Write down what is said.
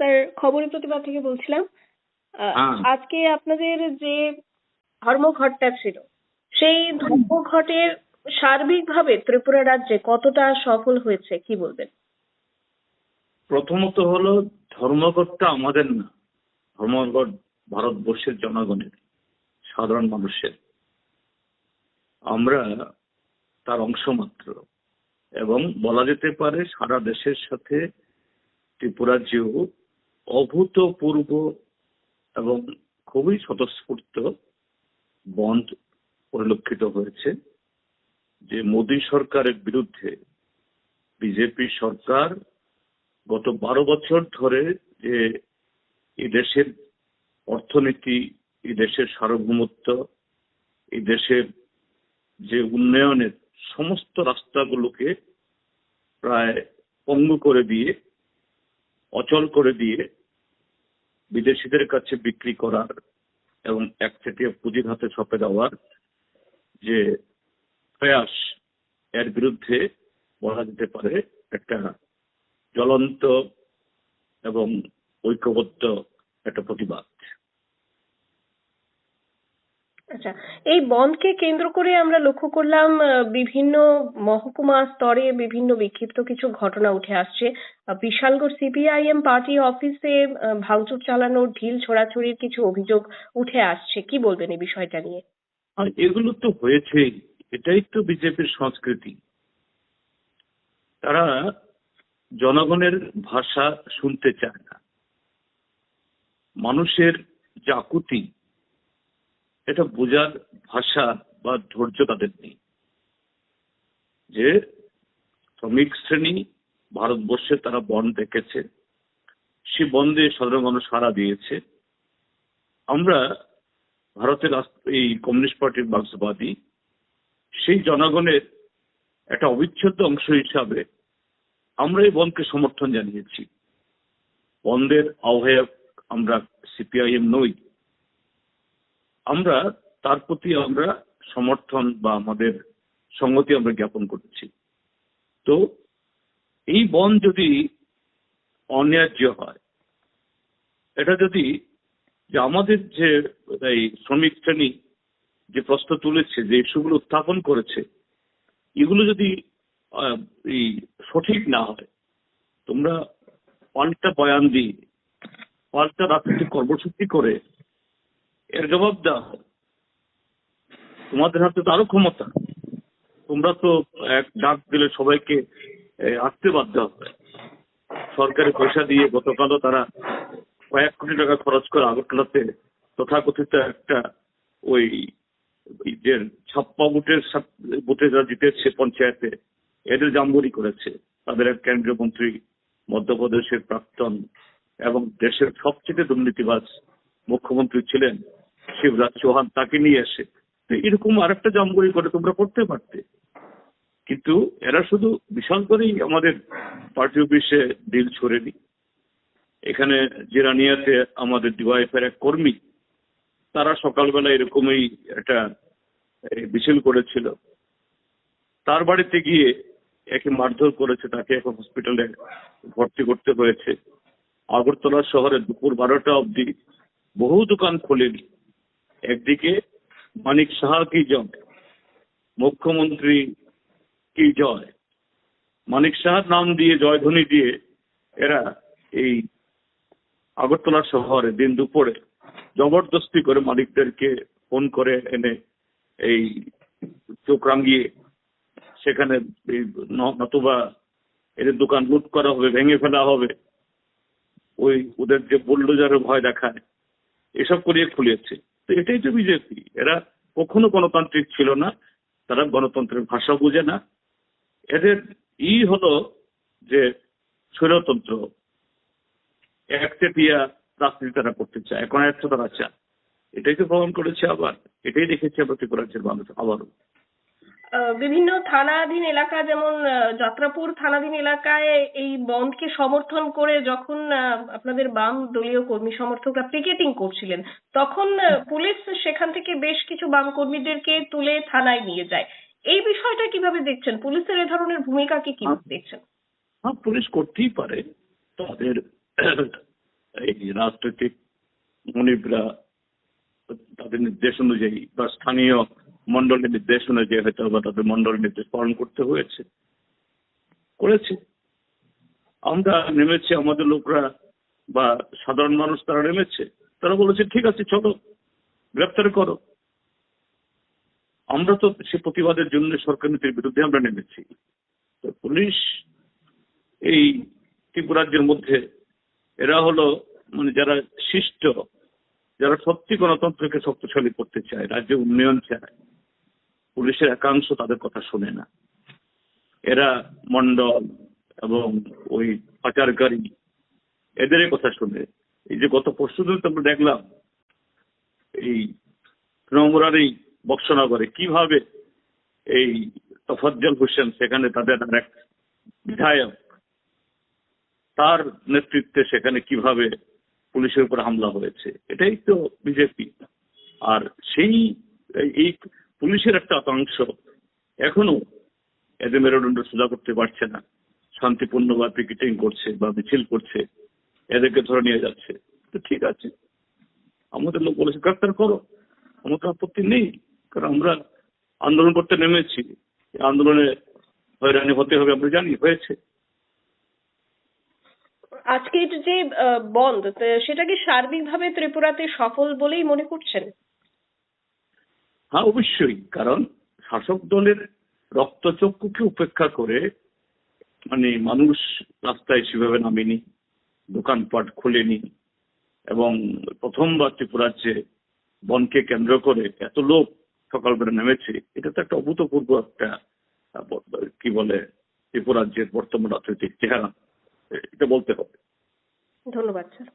Sir খবরের প্রতিবাদ থেকে বলছিলাম। হ্যাঁ, আজকে আপনাদের যে ধর্মঘটটা ছিল, সেই ধর্মঘটের সার্বিকভাবে ত্রিপুরা রাজ্যে কতটা সফল হয়েছে কি বলবেন? প্রথমত হলো ধর্মঘটটা আমাদের না, ধর্মঘট ভারতবর্ষের জনগণের, সাধারণ মানুষের। আমরা তার অংশ মাত্র, এবং বলা যেতে পারে সারা দেশের সাথে ত্রিপুরাজ্যেও অভূতপূর্ব এবং খুবই স্বতঃস্ফূর্ত বন্ধ পরিলক্ষিত হয়েছে। যে মোদী সরকারের বিরুদ্ধে বিজেপি সরকার গত 12 বছর ধরে যে এই দেশের অর্থনীতি, এই দেশের সার্বভৌমত্ব, এই দেশের যে উন্নয়নের সমস্ত রাস্তাগুলোকে প্রায় পঙ্গু করে দিয়ে, অচল করে দিয়ে বিদেশিদের কাছে বিক্রি করার এবং একচেটিয়া পুঁজির হাতে সঁপে দেওয়ার যে প্রয়াস, এর বিরুদ্ধে বলা যেতে পারে একটা জ্বলন্ত এবং ঐক্যবদ্ধ একটা প্রতিবাদ। আচ্ছা, এই বনকে কেন্দ্র করে আমরা লক্ষ্য করলাম বিভিন্ন মহকুমা স্তরে বিভিন্ন বিক্ষিপ্ত কিছু ঘটনা উঠে আসছে। বিশালগড় সিপিআইএম পার্টি অফিসে ভাঙচুর চালানোর, ঢিল ছোড়াছুড়ির কিছু অভিযোগ উঠে আসছে, কি বলবেন এই বিষয়টা নিয়ে? আর এগুলো তো হয়েছেই, এটাই তো বিজেপির সংস্কৃতি। তারা জনগণের ভাষা শুনতে চায় না, মানুষের যে আকুতি এটা বোঝার ভাষা বা ধৈর্য তাদের নেই। যে শ্রমিক শ্রেণী ভারতবর্ষে তারা বন্ধ দেখেছে, সে বন্ধে সাধারণ মানুষ সাড়া দিয়েছে। আমরা ভারতের এই কমিউনিস্ট পার্টির মার্ক্সবাদী, সেই জনগণের একটা অবিচ্ছেদ্য অংশ হিসাবে আমরা এই বন্ধকে সমর্থন জানিয়েছি। বন্ধের আহ্বায়ক আমরা সিপিআইএম নই, আমরা তার প্রতি আমরা সমর্থন বা আমাদের সংগতি আমরা জ্ঞাপন করেছি। তো এই বন্ধ যদি অন্যায্য হয়, এটা যদি যে আমাদের যে এই শ্রমিক শ্রেণী যে প্রশ্ন তুলেছে, যে ইস্যুগুলো উত্থাপন করেছে, এগুলো যদি এই সঠিক না হয়, তোমরা পাল্টা বয়ান দিয়ে, পাল্টা রাজনৈতিক কর্মসূচি করে এর জবাব দেওয়া হয়, তোমাদের হাতে তো আরো ক্ষমতা। তোমরা তো এক ডাক দিলে সবাইকে আসতে বাধ্য হবে। সরকারি পয়সা দিয়ে গতকালও তারা কয়েক কোটি টাকা খরচ করে আগরতলাতে তথাকথিত একটা ওই যে ছাপ্পা বুথে যারা জিতেছে পঞ্চায়েতে, এদের জাম্বুরি করেছে। তাদের এক কেন্দ্রীয় মন্ত্রী, মধ্যপ্রদেশের প্রাক্তন এবং দেশের সবচেয়ে দুর্নীতিবাজ মুখ্যমন্ত্রী ছিলেন শিবরাজ চৌহান, তাকে নিয়ে এসে এরকম আরেকটা জাম্বুরি করে তোমরা করতে পারতে। কিন্তু এরা শুধু বিশাল করেই আমাদের পার্টি অফিসে ডিল ছড়েনি। এখানে জিরানিয়াতে আমাদের ডিওয়াইফের এক কর্মী, তারা সকালবেলা এরকমই একটা মিছিল করেছিল, তার বাড়িতে গিয়ে একে মারধর করেছে, তাকে এখন হসপিটালে ভর্তি করতে হয়েছে। আগরতলা শহরে দুপুর 12টা অবধি বহু দোকান খোলেনি। একদিকে মানিক সাহা কি জয়, মুখ্যমন্ত্রী কি জয়, মানিক সাহার নাম দিয়ে জয়ধ্বনি দিয়ে এরা এই আগরতলা শহরে দিন দুপুরে জবরদস্তি করে মালিকদেরকে ফোন করে এনে এই চোখ রাঙিয়ে সেখানে নতুবা এদের দোকান লুট করা হবে, ভেঙে ফেলা হবে, ওই ওদের যে বুলডোজারের ভয় দেখায়, এসব করিয়ে খুলিয়েছে। তো এটাই তো বিজেপি। এরা কখনো গণতান্ত্রিক ছিল না, তারা গণতন্ত্রের ভাষা বুঝে না। এদের হলো যে স্বৈরতন্ত্র, একচেটিয়া রাজনীতি তারা করতে চায়, এখন একটা তারা চায়। এটাই তো প্রমাণ করেছে, আবার এটাই দেখেছি আমরা ত্রিপুরাজ্যের মানুষ আবারও। বিভিন্ন থানাধীন এলাকা, যেমন যাত্রাপুর থানাধীন এলাকায় এই বন্ধকে সমর্থন করে যখন আপনাদের বাম দলীয় কর্মী সমর্থকরা পিকেটিং করছিলেন, তখন পুলিশ সেখান থেকে বেশ কিছু বাম কর্মীদেরকে তুলে থানায় নিয়ে যায়। এই বিষয়টা কিভাবে দেখছেন? পুলিশের এ ধরনের ভূমিকাকে কিভাবে দেখছেন? হ্যাঁ, পুলিশ করতেই পারে, তাদের এই রাজনৈতিক মনিবরা তাদের নির্দেশ অনুযায়ী বা স্থানীয় মন্ডলের নির্দেশ অনুযায়ী হয়তো বা তাদের মন্ডলের নির্দেশ পালন করতে করেছে। আমরা নেমেছি, আমাদের লোকরা বা সাধারণ মানুষ তারা নেমেছে, তারা বলেছে ঠিক আছে চলো গ্রেপ্তার করো। আমরা তো সে প্রতিবাদের জন্য সরকার নীতির বিরুদ্ধে আমরা নেমেছি। তো পুলিশ এই ত্রিপুরা রাজ্যের মধ্যে এরা হলো মানে যারা শিষ্ট, যারা সত্যি গণতন্ত্রকে শক্তিশালী করতে চায়, রাজ্যে উন্নয়ন চায়, পুলিশের একাংশ তাদের কথা শোনে না। এরা মন্ডল এবং ওই পাচারকারী এদের কথা শুনে এই যে গত পরশুদিন তো আমরা দেখলাম এই তৃণমূলের এই বক্সনগরে কিভাবে এই তফাজ্জল হোসেন সেখানে তাদের এক বিধায়ক তার নেতৃত্বে সেখানে কিভাবে পুলিশের উপর হামলা হয়েছে। এটাই তো বিজেপি। আর সেই এই পুলিশের একটা অংশ এখনো এদের মেরুদণ্ড সোজা করতে পারছে না, শান্তিপূর্ণ বা পিকেটিং করছে বা মিছিল করছে, এদেরকে ধরে নিয়ে যাচ্ছে। তো ঠিক আছে, আমাদের লোক বলেছে গ্রেপ্তার করো, আমাদের আপত্তি নেই, কারণ আমরা আন্দোলন করতে নেমেছি। আন্দোলনে হয়রানি হতে হবে আমরা জানি, হয়েছে। আজকের যে বন্ধ সেটা কি সার্বিকভাবে ত্রিপুরাতে সফল বলেই মনে করছেন? হ্যাঁ অবশ্যই, কারণ শাসক দলের রক্তচক্ষুকে উপেক্ষা করে মানে মানুষ রাস্তায় সেভাবে নামেনি, দোকানপাট খোলেনি, এবং প্রথমবার ত্রিপুরার যে বনকে কেন্দ্র করে এত লোক সকালবেলা নেমেছে, এটা তো একটা অভূতপূর্ব একটা কি বলে ত্রিপুরার যে বর্তমান রাজনৈতিক চেহারা, এটা বলতে হবে। ধন্যবাদ স্যার।